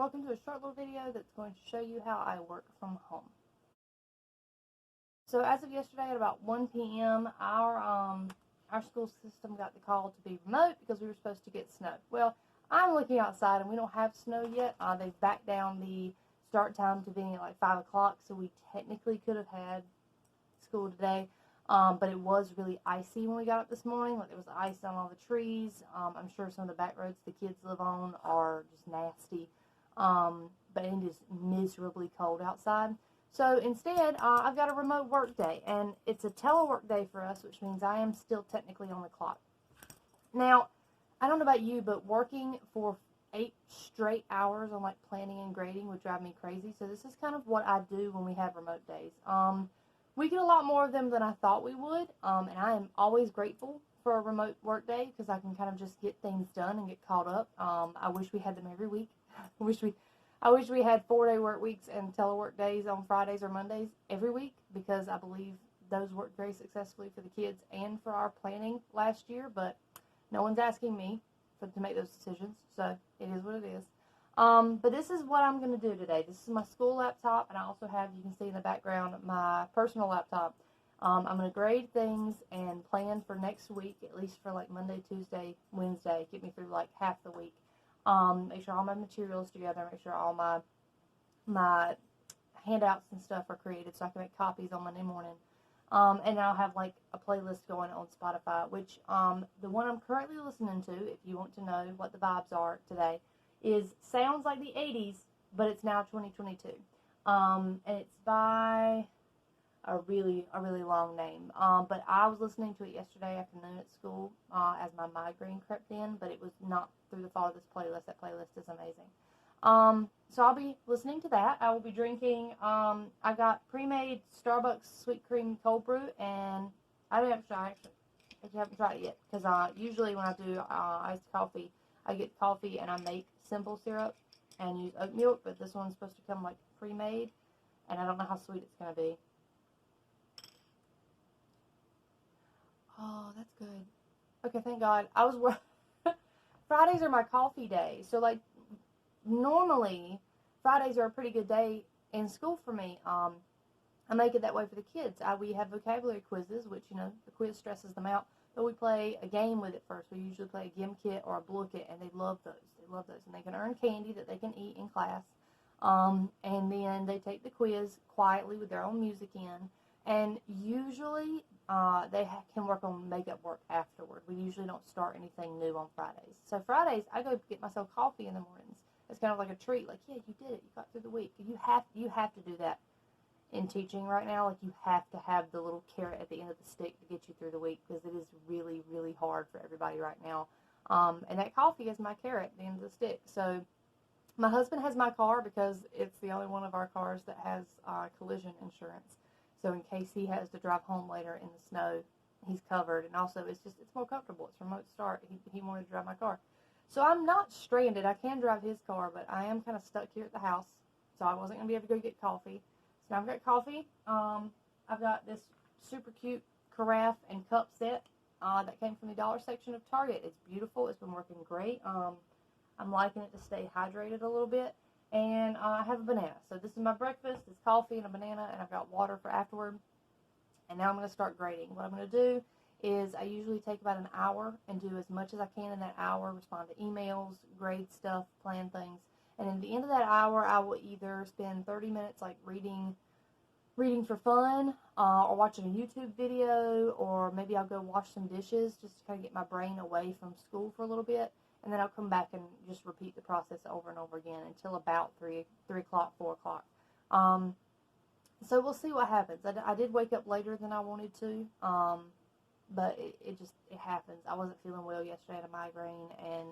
Welcome to a short little video that's going to show you how I work from home. So as of yesterday at about 1 p.m. our school system got the call to be remote because we were supposed to get snow. Well, I'm looking outside and we don't have snow yet. They've backed down the start time to being at like 5 o'clock, so we technically could have had school today. But it was really icy when we got up this morning. Like, there was ice on all the trees. I'm sure some of the back roads the kids live on are just nasty. But it is miserably cold outside. So instead, I've got a remote work day, and it's a telework day for us, which means I am still technically on the clock. Now, I don't know about you, but working for 8 straight hours on like planning and grading would drive me crazy. So this is kind of what I do when we have remote days. We get a lot more of them than I thought we would, and I am always grateful for a remote work day because I can kind of just get things done and get caught up. I wish we had them every week. I wish we had 4-day work weeks and telework days on Fridays or Mondays every week, because I believe those worked very successfully for the kids and for our planning last year, but no one's asking me to make those decisions, so it is what it is. But this is what I'm going to do today. This is my school laptop, and I also have, you can see in the background, my personal laptop. I'm going to grade things and plan for next week, at least for like Monday, Tuesday, Wednesday, get me through like half the week. Make sure all my materials together, make sure all my handouts and stuff are created so I can make copies on Monday morning. And I'll have like a playlist going on Spotify, which the one I'm currently listening to, if you want to know what the vibes are today, sounds like the 80s, but it's now 2022. And it's by a really long name. But I was listening to it yesterday afternoon at school as my migraine crept in, but it was not through the fault of this playlist. That playlist is amazing. So I'll be listening to that. I will be drinking, I got pre-made Starbucks sweet cream cold brew, and I haven't tried it yet, because usually when I do iced coffee, I get coffee and I make simple syrup and use oat milk, but this one's supposed to come like pre-made, and I don't know how sweet it's going to be. Oh, that's good. Okay, thank God. Fridays are my coffee day, so like normally Fridays are a pretty good day in school for me. I make it that way for the kids. We have vocabulary quizzes, which, you know, the quiz stresses them out, but we play a game with it first. We usually play a gim kit or a blue kit, and they love those. And they can earn candy that they can eat in class. And then they take the quiz quietly with their own music in, and usually they can work on makeup work afterward. We usually don't start anything new on Fridays. So Fridays, I go get myself coffee in the mornings. It's kind of like a treat. Like, yeah, you did it. You got through the week. You have to do that in teaching right now. Like, you have to have the little carrot at the end of the stick to get you through the week, because it is really hard for everybody right now. And that coffee is my carrot at the end of the stick. So my husband has my car because it's the only one of our cars that has collision insurance. So in case he has to drive home later in the snow, he's covered. And also, it's more comfortable. It's remote start. He wanted to drive my car. So I'm not stranded. I can drive his car, but I am kind of stuck here at the house. So I wasn't going to be able to go get coffee. So now I've got coffee. I've got this super cute carafe and cup set that came from the dollar section of Target. It's beautiful. It's been working great. I'm liking it to stay hydrated a little bit. And I have a banana. So this is my breakfast. It's coffee and a banana, and I've got water for afterward. And now I'm going to start grading. What I'm going to do is I usually take about an hour and do as much as I can in that hour, respond to emails, grade stuff, plan things. And at the end of that hour, I will either spend 30 minutes like reading for fun, or watching a YouTube video, or maybe I'll go wash some dishes just to kind of get my brain away from school for a little bit. And then I'll come back and just repeat the process over and over again until about 3 o'clock, 4 o'clock. So we'll see what happens. I did wake up later than I wanted to, but it happens. I wasn't feeling well yesterday. I had a migraine, and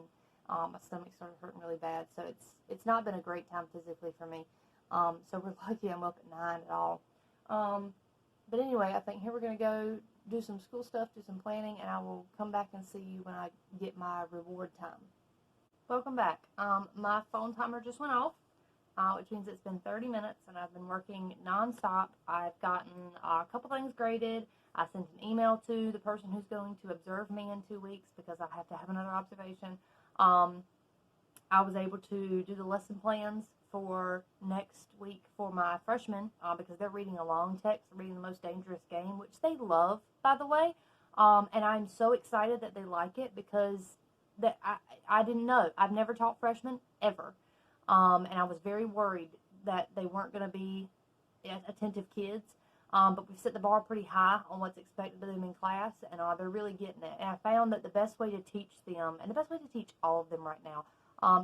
my stomach started hurting really bad. So it's not been a great time physically for me. So we're lucky I'm up at 9 at all. But anyway, I think here we're going to go do some school stuff, do some planning, and I will come back and see you when I get my reward time. Welcome back. My phone timer just went off, which means it's been 30 minutes, and I've been working non-stop. I've gotten a couple things graded. I sent an email to the person who's going to observe me in 2 weeks because I have to have another observation. I was able to do the lesson plans for next week for my freshmen because they're reading a long text, reading The Most Dangerous Game, which they love, by the way. And I'm so excited that they like it because I didn't know. I've never taught freshmen ever. And I was very worried that they weren't going to be attentive kids. But we've set the bar pretty high on what's expected of them in class, and they're really getting it. And I found that the best way to teach them, and the best way to teach all of them right now,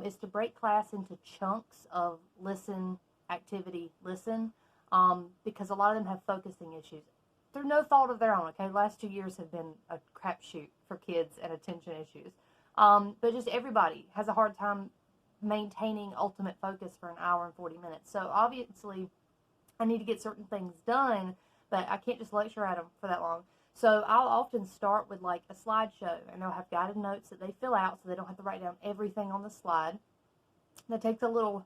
is to break class into chunks of listen, activity, listen, because a lot of them have focusing issues. Through no fault of their own, okay? Last 2 years have been a crapshoot for kids and attention issues. But just everybody has a hard time maintaining ultimate focus for an hour and 40 minutes. So obviously, I need to get certain things done, but I can't just lecture at them for that long. So I'll often start with like a slideshow, and they'll have guided notes that they fill out so they don't have to write down everything on the slide. That takes a little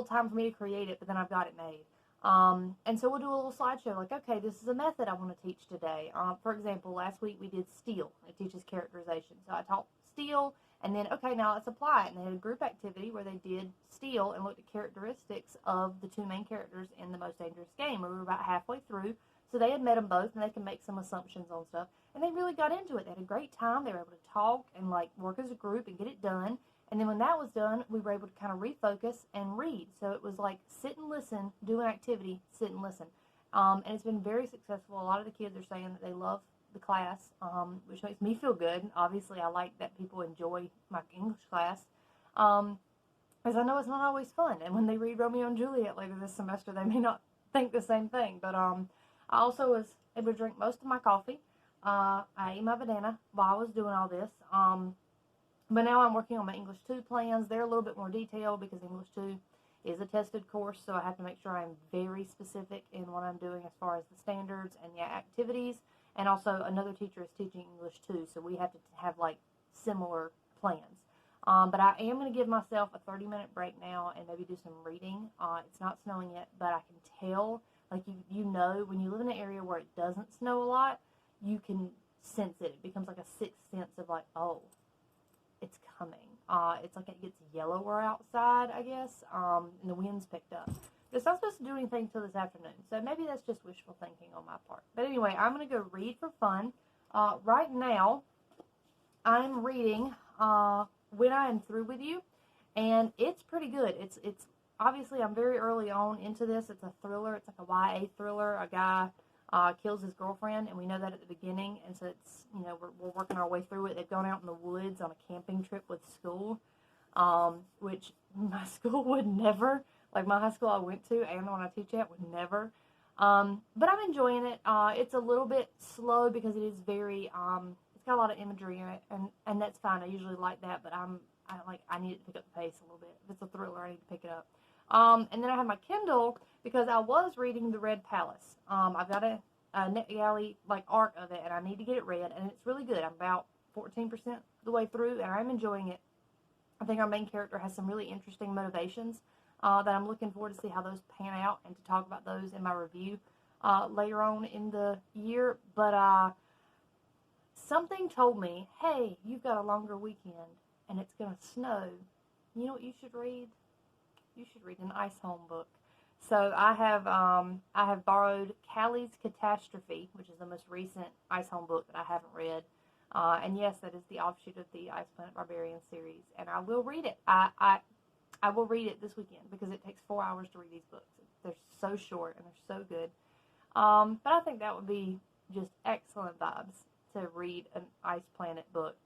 time for me to create it, but then I've got it made. And so we'll do a little slideshow, like, okay, this is a method I want to teach today. For example, last week we did steal. It teaches characterization. So I taught steal, and then, okay, now let's apply it. And they had a group activity where they did steal and looked at characteristics of the two main characters in The Most Dangerous Game. We were about halfway through, so they had met them both, and they can make some assumptions on stuff. And they really got into it. They had a great time. They were able to talk and, like, work as a group and get it done. And then when that was done, we were able to kind of refocus and read. So it was like sit and listen, do an activity, sit and listen. And it's been very successful. A lot of the kids are saying that they love the class, which makes me feel good. Obviously, I like that people enjoy my English class, as I know it's not always fun. And when they read Romeo and Juliet later this semester, they may not think the same thing. But I also was able to drink most of my coffee. I ate my banana while I was doing all this. But now I'm working on my English 2 plans. They're a little bit more detailed because English 2 is a tested course, so I have to make sure I'm very specific in what I'm doing as far as the standards and the activities. And also another teacher is teaching English 2, so we have to have like similar plans. But I am going to give myself a 30-minute break now and maybe do some reading. It's not snowing yet, but I can tell, like you know, when you live in an area where it doesn't snow a lot, you can sense it. It becomes like a sixth sense of like, oh, it's coming. It's like it gets yellower outside, I guess, and the wind's picked up. It's not supposed to do anything till this afternoon, so maybe that's just wishful thinking on my part. But anyway, I'm going to go read for fun. Right now, I'm reading When I Am Through With You, and it's pretty good. It's obviously, I'm very early on into this. It's a thriller. It's like a YA thriller. A guy kills his girlfriend, and we know that at the beginning, and so it's, you know, we're working our way through it. They've gone out in the woods on a camping trip with school, which my school would never, like my high school I went to and the one I teach at would never, but I'm enjoying it. It's a little bit slow because it is very, it's got a lot of imagery in it, and that's fine. I usually like that, but I need to pick up the pace a little bit. If it's a thriller, I need to pick it up. And then I have my Kindle because I was reading The Red Palace. I've got a NetGalley like arc of it, and I need to get it read, and it's really good. I'm about 14% of the way through, and I'm enjoying it. I think our main character has some really interesting motivations that I'm looking forward to see how those pan out and to talk about those in my review later on in the year. But something told me, hey, you've got a longer weekend, and it's going to snow. You know what you should read? You should read an Ice Home book. So I have borrowed Callie's Catastrophe, which is the most recent Ice Home book that I haven't read. And yes, that is the offshoot of the Ice Planet Barbarian series. And I will read it. I will read it this weekend because it takes 4 hours to read these books. They're so short and they're so good. But I think that would be just excellent vibes to read an Ice Planet book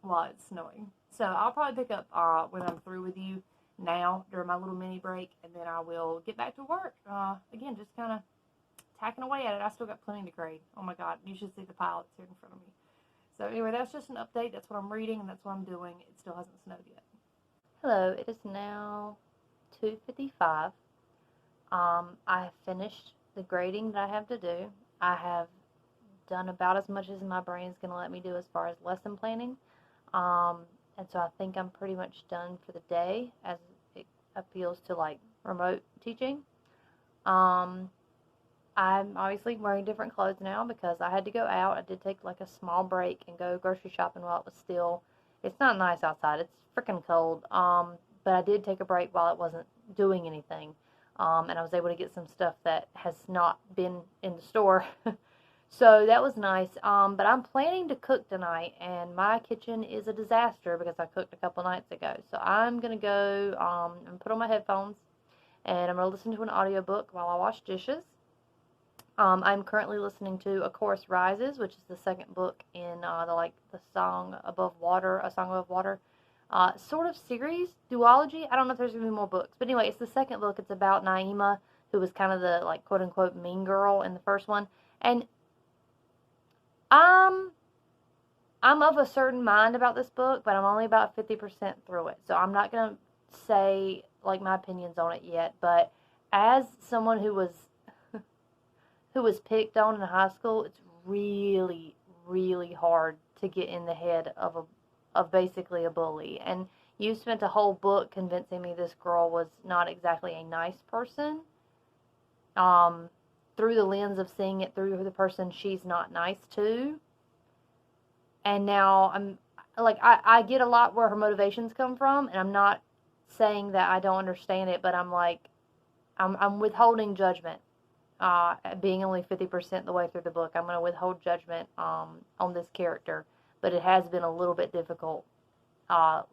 while it's snowing. So I'll probably pick up When I'm Through With You now during my little mini break, and then I will get back to work. Again, just kind of tacking away at it. I still got plenty to grade. Oh my god, you should see the pile that's here in front of me. So anyway, that's just an update. That's what I'm reading, and that's what I'm doing. It still hasn't snowed yet. Hello, it is now 2:55. I have finished the grading that I have to do. I have done about as much as my brain's going to let me do as far as lesson planning. And so I think I'm pretty much done for the day as it appeals to like remote teaching. I'm obviously wearing different clothes now because I had to go out. I did take like a small break and go grocery shopping while it was still It's not nice outside. It's freaking cold. But I did take a break while it wasn't doing anything. And I was able to get some stuff that has not been in the store. So that was nice. But I'm planning to cook tonight, and my kitchen is a disaster because I cooked a couple nights ago. So I'm going to go and put on my headphones, and I'm going to listen to an audiobook while I wash dishes. I'm currently listening to A Chorus Rises, which is the second book in the Song Above Water, A Song Above Water sort of series, duology. I don't know if there's going to be more books. But anyway, it's the second book. It's about Naima, who was kind of the, like, quote-unquote mean girl in the first one. And I'm of a certain mind about this book, but I'm only about 50% through it. So I'm not going to say, like, my opinions on it yet. But as someone who was picked on in high school, it's really, really hard to get in the head of basically a bully. And you spent a whole book convincing me this girl was not exactly a nice person, through the lens of seeing it through the person she's not nice to. And now I'm like, I get a lot where her motivations come from, and I'm not saying that I don't understand it, but I'm like, I'm withholding judgment. Being only 50% the way through the book, I'm going to withhold judgment on this character. But it has been a little bit difficult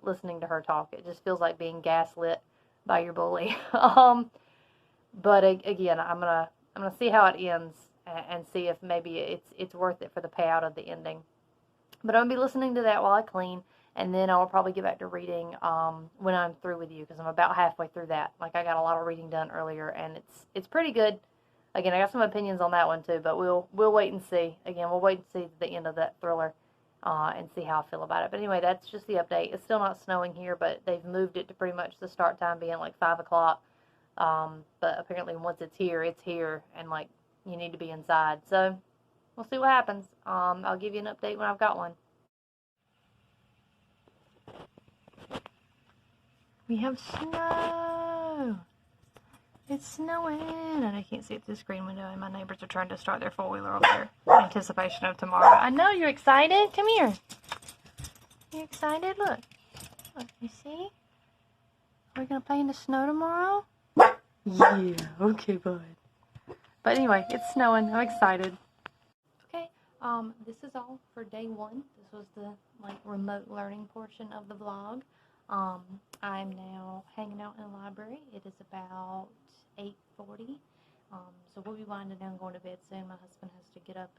listening to her talk. It just feels like being gaslit by your bully. But again, I'm gonna see how it ends and see if maybe it's worth it for the payout of the ending. But I'm gonna be listening to that while I clean, and then I'll probably get back to reading when I'm through with you, because I'm about halfway through that. Like, I got a lot of reading done earlier, and it's pretty good. Again, I got some opinions on that one too, but we'll wait and see. Again, we'll wait and see the end of that thriller and see how I feel about it. But anyway, that's just the update. It's still not snowing here, but they've moved it to pretty much the start time being like 5 o'clock. But apparently once it's here, and like, you need to be inside. So we'll see what happens. I'll give you an update when I've got one. We have snow. It's snowing, and I can't see it through the screen window, and my neighbors are trying to start their four-wheeler over there in anticipation of tomorrow. I know you're excited. Come here. You excited? Look. Look, you see? We're going to play in the snow tomorrow? Yeah, okay, bud. But anyway, it's snowing. I'm excited. Okay, this is all for day one. This was the, like, remote learning portion of the vlog. I'm now hanging out in the library. It is about 8:40. So we'll be winding down, going to bed soon. My husband has to get up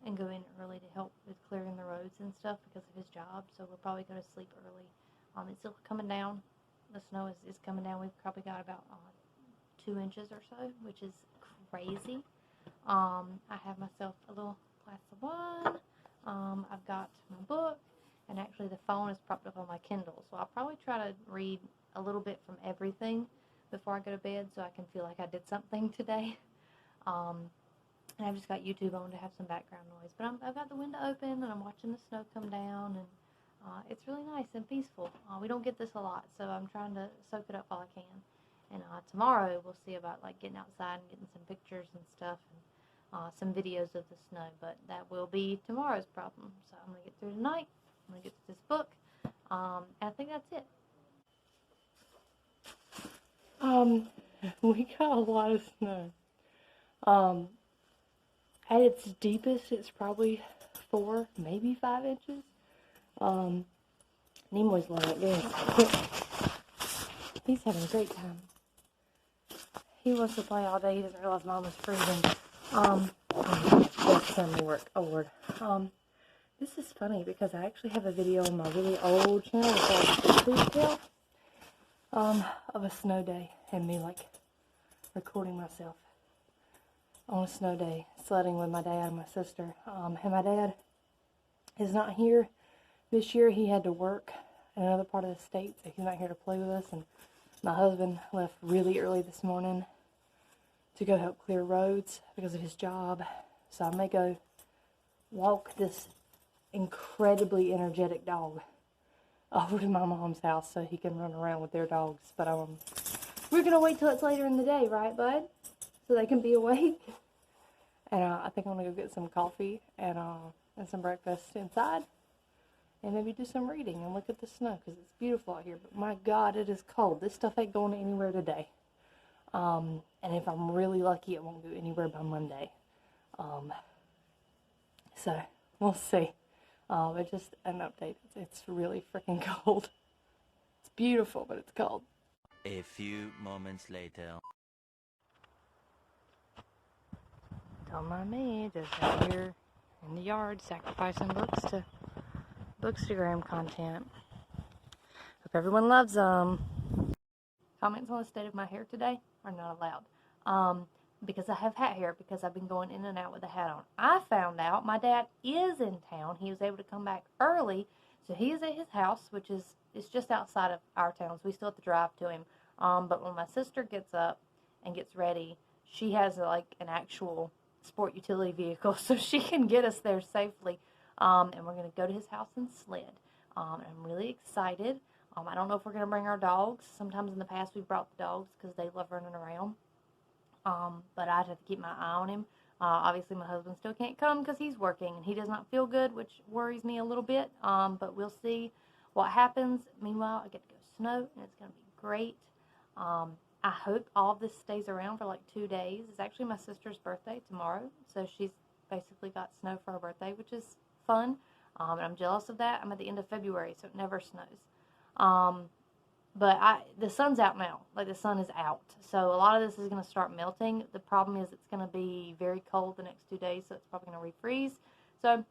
and go in early to help with clearing the roads and stuff because of his job. So we'll probably go to sleep early. It's still coming down. The snow is coming down. We've probably got about 2 inches or so, which is crazy. I have myself a little glass of wine. I've got my book. And actually the phone is propped up on my Kindle. So I'll probably try to read a little bit from everything before I go to bed so I can feel like I did something today. And I've just got YouTube on to have some background noise. But I've got the window open, and I'm watching the snow come down. And it's really nice and peaceful. We don't get this a lot, so I'm trying to soak it up while I can. And tomorrow we'll see about, like, getting outside and getting some pictures and stuff. And some videos of the snow. But that will be tomorrow's problem. So I'm going to get through tonight. I'm going to get to this book, and I think that's it. We got a lot of snow. At its deepest, it's probably 4, maybe 5 inches. Nimoy's like this. He's having a great time. He wants to play all day. He doesn't realize Mom is freezing. That's some work. Oh, Lord. This is funny because I actually have a video on my really old channel called of a snow day and me, like, recording myself on a snow day, sledding with my dad and my sister. And my dad is not here this year. He had to work in another part of the state, so he's not here to play with us. And my husband left really early this morning to go help clear roads because of his job. So I may go walk this incredibly energetic dog over to my mom's house so he can run around with their dogs. But we're going to wait till it's later in the day, right, bud? So they can be awake. And I think I'm going to go get some coffee and some breakfast inside. and maybe do some reading and look at the snow because it's beautiful out here. But my God, it is cold. This stuff ain't going anywhere today. And if I'm really lucky, it won't go anywhere by Monday. So we'll see. But just an update. It's really freaking cold. It's beautiful, but it's cold. A few moments later. Don't mind me, just out here in the yard sacrificing bookstagram content. Hope everyone loves them. Comments on the state of my hair today are not allowed. Because I have hat hair, because I've been going in and out with a hat on. I found out my dad is in town. He was able to come back early, so he is at his house, which is just outside of our town, so we still have to drive to him. But when my sister gets up and gets ready, she has like an actual sport utility vehicle, so she can get us there safely. And we're going to go to his house and sled. And I'm really excited. I don't know if we're going to bring our dogs. Sometimes in the past we've brought the dogs because they love running around. But I'd have to keep my eye on him. Obviously my husband still can't come because he's working and he does not feel good, which worries me a little bit. But we'll see what happens. Meanwhile, I get to go snow and it's going to be great. I hope all of this stays around for like 2 days. It's actually my sister's birthday tomorrow, so she's basically got snow for her birthday, which is fun. And I'm jealous of that. I'm at the end of February, so it never snows. But the sun's out now. Like, the sun is out. So a lot of this is going to start melting. The problem is it's going to be very cold the next 2 days, so it's probably going to refreeze. So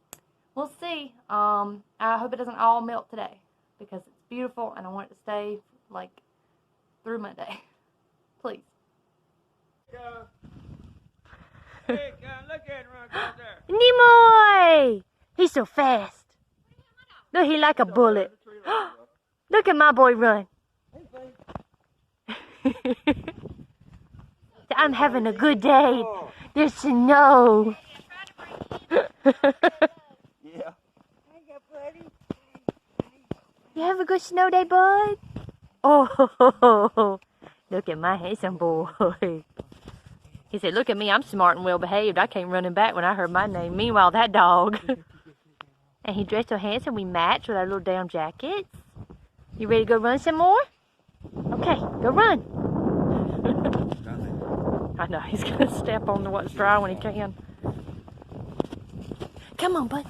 we'll see. I hope it doesn't all melt today because it's beautiful and I want it to stay, like, through Monday. Please. Hey, look at him out there. Nimoy! He's so fast. Look, he like a bullet. Look at my boy run. I'm having a good day. There's snow. Yeah. You have a good snow day, bud? Oh, look at my handsome boy. He said, look at me, I'm smart and well behaved. I came running back when I heard my name. Meanwhile, that dog. And he dressed so handsome, we matched with our little down jackets. You ready to go run some more? Okay, go run. I know, he's going to step on what's dry when he can. Come on, bud.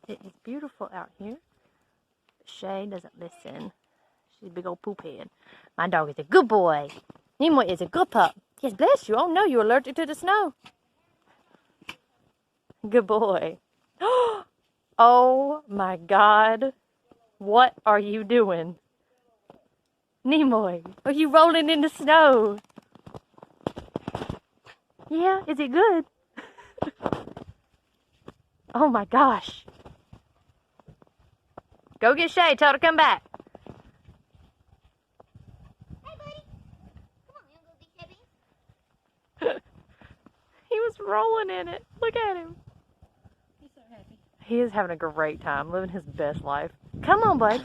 It is beautiful out here. Shay doesn't listen. She's a big old poop head. My dog is a good boy. Nimoy is a good pup. Yes, bless you. Oh no, you're allergic to the snow. Good boy. Oh my God. What are you doing? Nimoy, are you rolling in the snow? Yeah, is it good? Oh my gosh. Go get Shay, tell her to come back. Hey, buddy. Come on, you want to go get Kevin? He was rolling in it. Look at him. He's so happy. He is having a great time, living his best life. Come on, bud.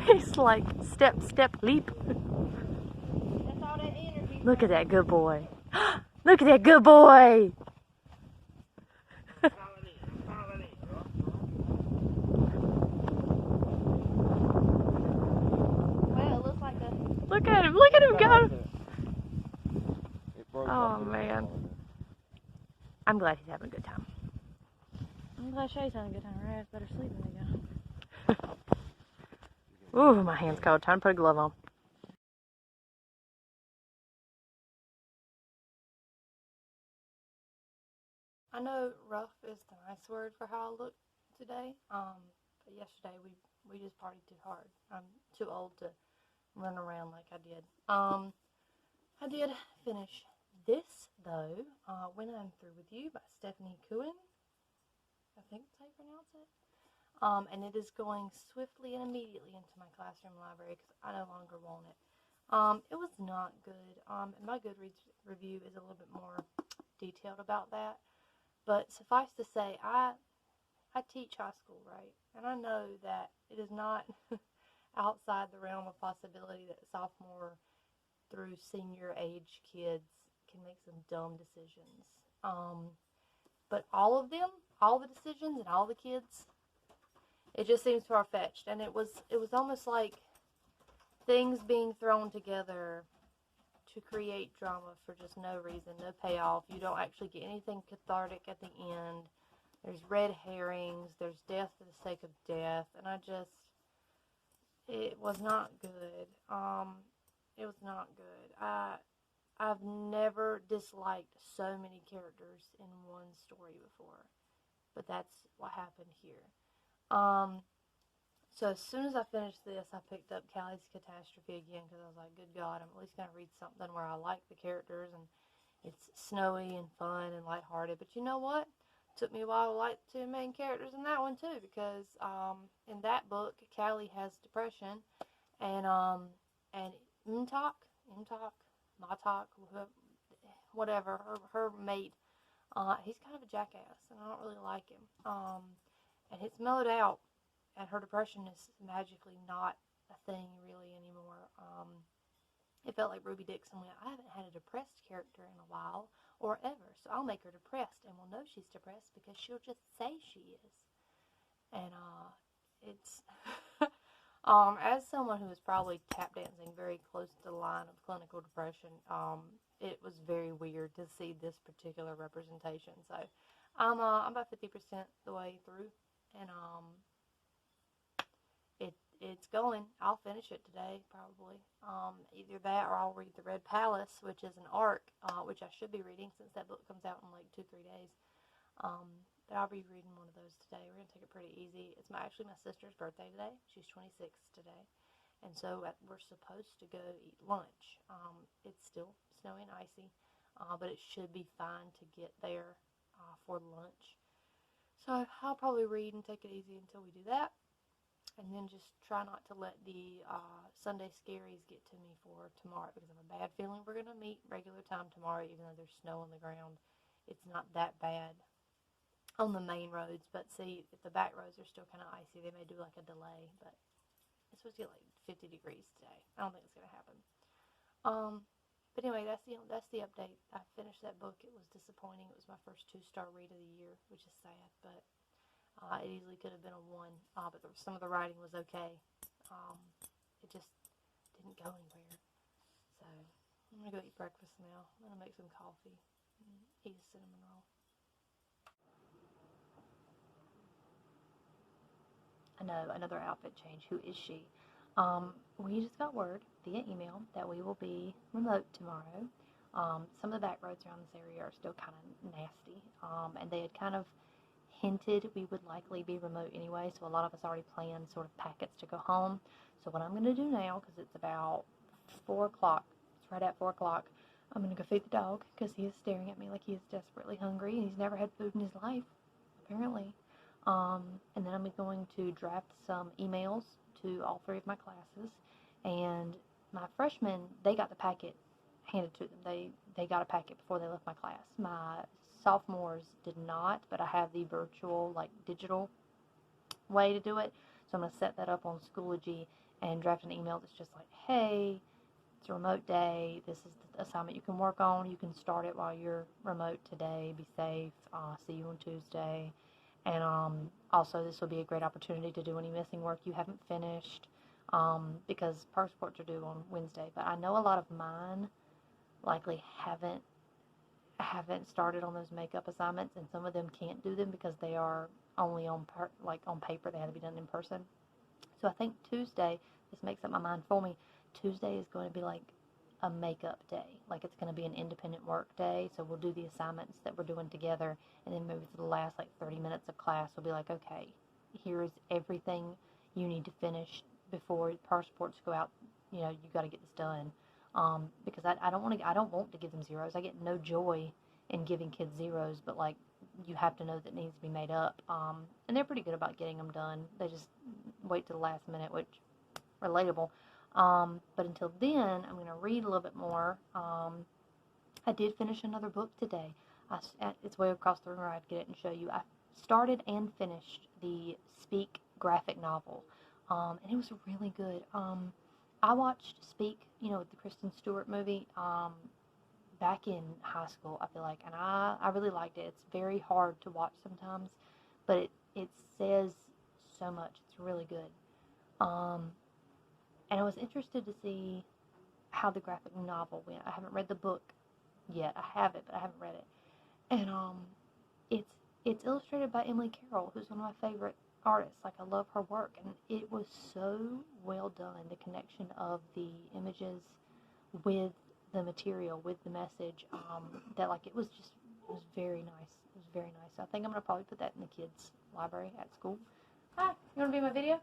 He's like, step, step, leap. That's all that energy. Look at that good boy. Look at that good boy. Well, it looks like a... Look at him go. Oh man. I'm glad he's having a good time. I'm glad Shay's having a good time. Her ass better sleep when they go. Ooh, my hand's cold. Time to put a glove on. I know rough is the nice word for how I look today. But yesterday we just partied too hard. I'm too old to run around like I did. I did finish this though, When I'm Through With You by Stephanie Cohen. I think that's how you pronounce it. And it is going swiftly and immediately into my classroom library because I no longer want it. It was not good. And my Goodreads review is a little bit more detailed about that. But suffice to say, I teach high school, right? And I know that it is not outside the realm of possibility that sophomore through senior age kids can make some dumb decisions. But all of them, all the decisions and all the kids, it just seems far-fetched. And it was almost like things being thrown together to create drama for just no reason, no payoff. You don't actually get anything cathartic at the end. There's red herrings. There's death for the sake of death. And it was not good. It was not good. I've never disliked so many characters in one story before, but that's what happened here. So as soon as I finished this, I picked up Callie's Catastrophe again because I was like, good God, I'm at least going to read something where I like the characters and it's snowy and fun and lighthearted. But you know what? It took me a while to like the two main characters in that one too, because in that book, Callie has depression, and Mtok, Matok, whatever, her mate, he's kind of a jackass, and I don't really like him. And it's mellowed out, and her depression is magically not a thing really anymore. It felt like Ruby Dixon went, I haven't had a depressed character in a while, or ever, so I'll make her depressed, and we'll know she's depressed because she'll just say she is. And it's as someone who is probably tap dancing very close to the line of clinical depression, it was very weird to see this particular representation. So I'm about 50% the way through, and it's going. I'll finish it today probably. Either that or I'll read The Red Palace, which is an arc, which I should be reading since that book comes out in like 2-3 days. But I'll be reading one of those today. We're going to take it pretty easy. It's actually my sister's birthday today. She's 26 today. And so we're supposed to go eat lunch. It's still snowy and icy, but it should be fine to get there for lunch. So I'll probably read and take it easy until we do that. And then just try not to let the Sunday scaries get to me for tomorrow, because I have a bad feeling we're going to meet regular time tomorrow, even though there's snow on the ground. It's not that bad on the main roads, but see, if the back roads are still kind of icy, they may do like a delay, but it's supposed to get like 50 degrees today. I don't think it's going to happen. But anyway, that's the update. I finished that book. It was disappointing. It was my first 2-star read of the year, which is sad, but it easily could have been a 1, but some of the writing was okay. It just didn't go anywhere. So I'm going to go eat breakfast now. I'm going to make some coffee and eat a cinnamon roll. I know, another outfit change. Who is she? We just got word via email that we will be remote tomorrow. Some of the back roads around this area are still kind of nasty, and they had kind of hinted we would likely be remote anyway, so a lot of us already planned sort of packets to go home. So what I'm going to do now, because it's about 4 o'clock, it's right at 4 o'clock, I'm going to go feed the dog, because he is staring at me like he is desperately hungry, and he's never had food in his life, apparently. And then I'm going to draft some emails to all 3 of my classes, and my freshmen, they got the packet handed to them. They got a packet before they left my class. My sophomores did not, but I have the virtual, like, digital way to do it, so I'm going to set that up on Schoology and draft an email that's just like, hey, it's a remote day, this is the assignment you can work on, you can start it while you're remote today, be safe, see you on Tuesday, and also this will be a great opportunity to do any missing work you haven't finished, because PERS reports are due on Wednesday, but I know a lot of mine likely haven't started on those makeup assignments, and some of them can't do them because they are only on paper. They have to be done in person. So I think Tuesday, this makes up my mind for me, Tuesday is going to be like a makeup day. Like, it's going to be an independent work day, so we'll do the assignments that we're doing together, and then maybe for the last like 30 minutes of class, we'll be like, okay, here's everything you need to finish before PERS reports go out. You know, you got to get this done. Because I don't want to give them zeros. I get no joy in giving kids zeros, but like, you have to know that it needs to be made up. And they're pretty good about getting them done. They just wait to the last minute, which, relatable. But until then, I'm going to read a little bit more. I did finish another book today. It's way across the room where I'd get it and show you. I started and finished the Speak graphic novel, and it was really good. I watched Speak, you know, the Kristen Stewart movie, back in high school, I feel like, and I really liked it. It's very hard to watch sometimes, but it says so much. It's really good. And I was interested to see how the graphic novel went. I haven't read the book yet. I have it, but I haven't read it. And it's illustrated by Emily Carroll, who's one of my favorite artists. Like, I love her work, and it was so well done. The connection of the images with the material, with the message, that like it was very nice. It was very nice. So I think I'm gonna probably put that in the kids' library at school. Hi, you wanna be in my video?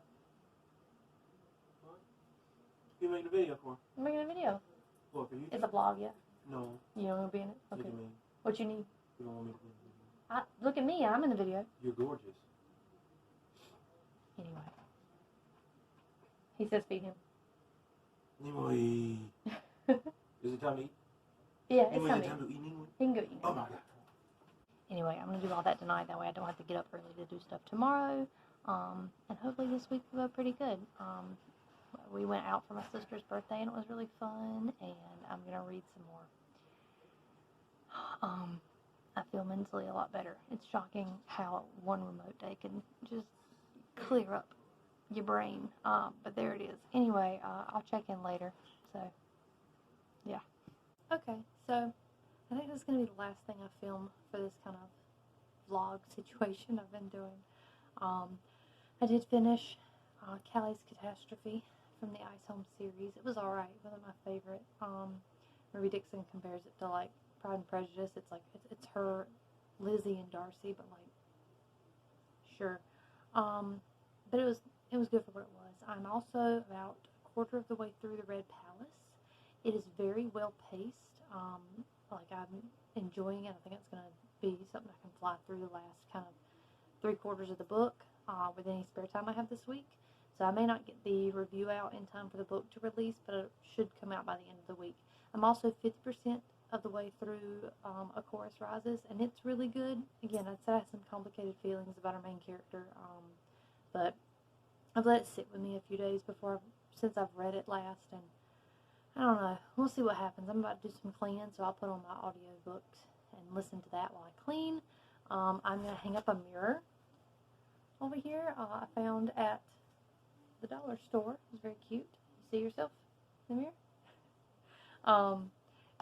What? You making a video for? I'm making a video. What, for you? It's a vlog, yeah. No. You don't wanna be in it? What Okay. do you mean? What you need? You don't want me to be in the video? Look at me, I'm in the video. You're gorgeous. Anyway. He says feed him. Anyway. Is it time to eat? Yeah, it's Anyway, time is to it time eat. to eat anyway? He can go eat now. Oh my god. Anyway, I'm going to do all that tonight. That way I don't have to get up early to do stuff tomorrow. And hopefully this week will go pretty good. We went out for my sister's birthday and it was really fun. And I'm going to read some more. I feel mentally a lot better. It's shocking how one remote day can just clear up your brain. But there it is. Anyway, I'll check in later. So, yeah. Okay, so I think this is going to be the last thing I film for this kind of vlog situation I've been doing. I did finish Callie's Catastrophe from the Ice Home series. It was alright. It wasn't my favorite. Marie Dixon compares it to like Pride and Prejudice. It's like it's her, Lizzie, and Darcy, but like sure. But it was good for what it was. I'm also about a quarter of the way through the Red Palace. It is very well paced. Like, I'm enjoying it. I think it's going to be something I can fly through the last kind of 3/4 of the book with any spare time I have this week. So I may not get the review out in time for the book to release, but it should come out by the end of the week. I'm also 50% of the way through A Chorus Rises, and it's really good. Again, I'd say I have some complicated feelings about our main character, but I've let it sit with me a few days since I've read it last, and I don't know. We'll see what happens. I'm about to do some cleaning, so I'll put on my audiobooks and listen to that while I clean. I'm going to hang up a mirror over here I found at the dollar store. It's very cute. You see yourself in the mirror?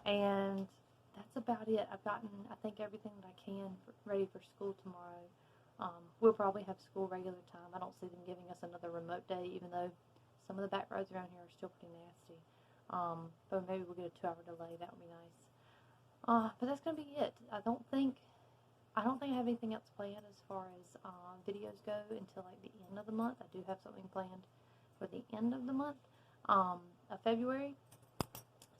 And that's about it. I've gotten, I think, everything that I can ready for school tomorrow. We'll probably have school regular time. I don't see them giving us another remote day, even though some of the back roads around here are still pretty nasty. But maybe we'll get a 2-hour delay. That would be nice. But that's gonna be it. I don't think I have anything else planned as far as videos go until like the end of the month. I do have something planned for the end of the month of February.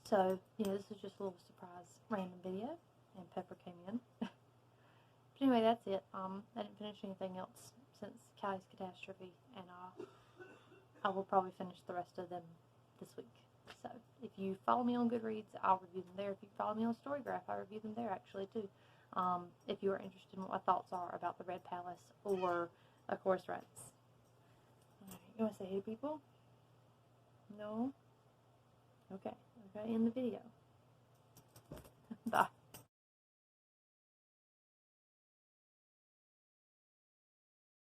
So yeah, this is just a little surprise random video, and Pepper came in. But anyway, that's it. I didn't finish anything else since Callie's Catastrophe, and I will probably finish the rest of them this week. So, if you follow me on Goodreads, I'll review them there. If you follow me on Storygraph, I review them there actually too. If you are interested in what my thoughts are about the Red Palace or A Chorus Rises. You want to say hey, people? No? Okay. Okay, end the video. Bye.